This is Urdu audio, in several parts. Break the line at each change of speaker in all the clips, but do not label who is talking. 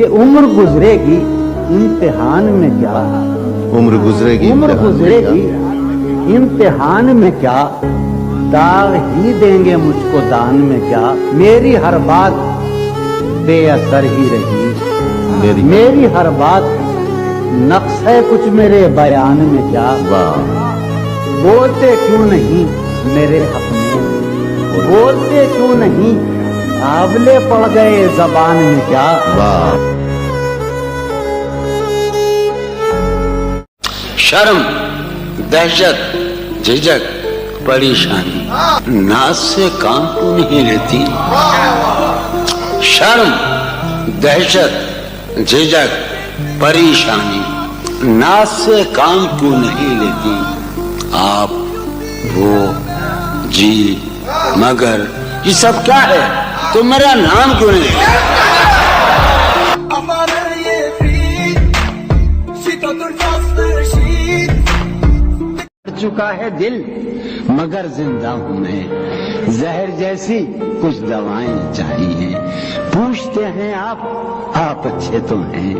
کہ عمر گزرے گی امتحان میں کیا،
عمر گزرے گی
امتحان میں کیا، داغ ہی دیں گے مجھ کو دان میں کیا، میری ہر بات بے اثر ہی رہی، میری ہر بات نقص ہے کچھ میرے بیان میں کیا، بولتے کیوں نہیں میرے حق میں، بولتے کیوں نہیں آبلے پڑ گئے زبان میں کیا،
شرم، دہشت، جھجک، پریشانی، ناز سے کام کیوں نہیں لیتی؟ شرم، دہشت، جھجک، پریشانی، ناز سے کام کیوں نہیں لیتی؟ آپ، وہ، جی، مگر یہ سب کیا ہے؟ تو میرا نام کیوں نہیں لیتی؟
چکا ہے دل مگر زندہ ہوں میں، زہر جیسی کچھ دوائیں چاہیے، پوچھتے ہیں آپ اچھے تو ہیں،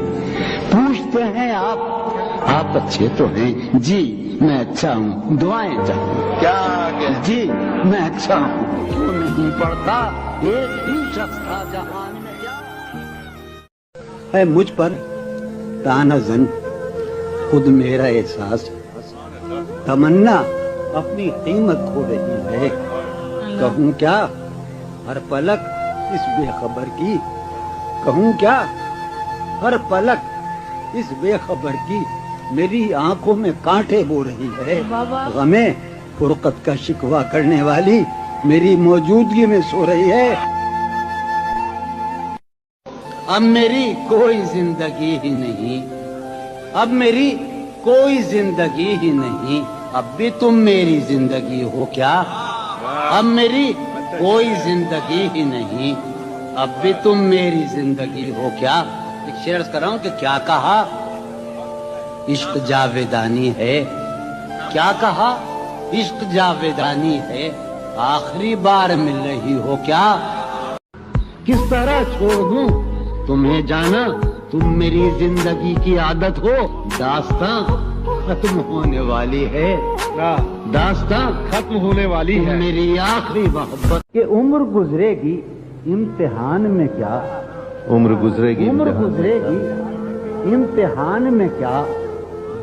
پوچھتے ہیں آپ اچھے تو ہیں، جی میں اچھا ہوں، دعائیں چاہوں کیا، جی میں اچھا ہوں، کیوں نہیں پڑتا ایک ہی شخص تھا جہان میں کیا ہے مجھ پر تانا زن خود میرا احساس، تمنا اپنی قیمت کھو رہی ہے، کہوں کیا ہر پلک اس بے خبر کی، کہوں کیا ہر پلک اس بے خبر کی، میری آنکھوں میں کانٹے بو رہی ہے، غمیں فرقت کا شکوہ کرنے والی میری موجودگی میں سو رہی ہے، اب میری کوئی زندگی ہی نہیں، اب میری کوئی زندگی ہی نہیں، اب بھی تم میری زندگی ہو کیا، اب میری کوئی زندگی ہی نہیں، اب بھی تم میری زندگی ہو کیا، ایک شعر کر رہا ہوں کہ کیا کہا عشق جاویدانی ہے، کیا کہا عشق جاویدانی ہے، آخری بار مل رہی ہو کیا، کس طرح چھوڑ دوں تمہیں جانا، تم میری زندگی کی عادت ہو، داستاں ختم ہونے والی ہے، داستاں ختم ہونے والی ہے، میری آخری محبت کہ عمر گزرے گی امتحان میں کیا،
عمر گزرے گی
امتحان میں کیا،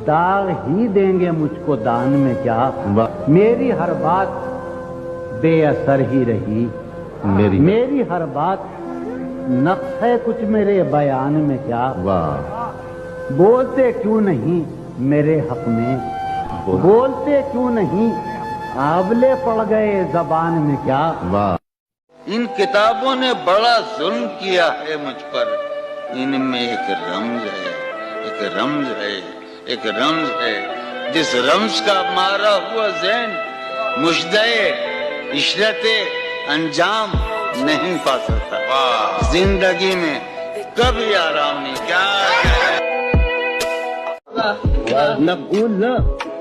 داغ ہی دیں گے مجھ کو دان میں کیا، میری ہر بات بے اثر ہی رہی، میری ہر بات نقص ہے کچھ میرے بیان میں کیا، بولتے کیوں نہیں میرے حق میں، بولتے کیوں نہیں آبلے پڑ گئے زبان میں کیا،
ان کتابوں نے بڑا ظلم کیا ہے مجھ پر، ان میں ایک رمز ہے، ایک رمز ہے، ایک رمز ہے، جس رمز کا مارا ہوا ذہن مشدے عشرت انجام نہیں پا سکتا، زندگی میں کبھی آرام نہیں، کیا
نہ بھولنا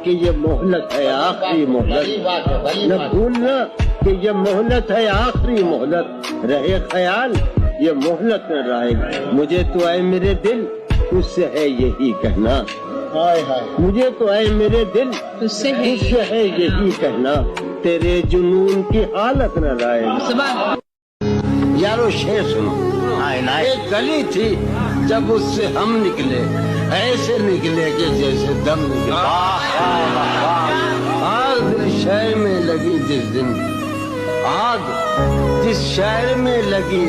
کہ یہ مہلت ہے آخری مہلت، نہ بھولنا کہ یہ مہلت ہے آخری مہلت، رہے خیال یہ مہلت نہ رہے، مجھے تو اے میرے دل تجھ سے ہے یہی کہنا، مجھے تو اے میرے دل تجھ سے ہے یہی کہنا، تیرے جنون کی حالت نہ رہے، یارو شعر سنو، ایک گلی تھی جب اس سے ہم نکلے، ایسے نکلے کہ جیسے دم نکلے، آگ جس شہر میں لگی جس دن، آگ جس شہر میں لگی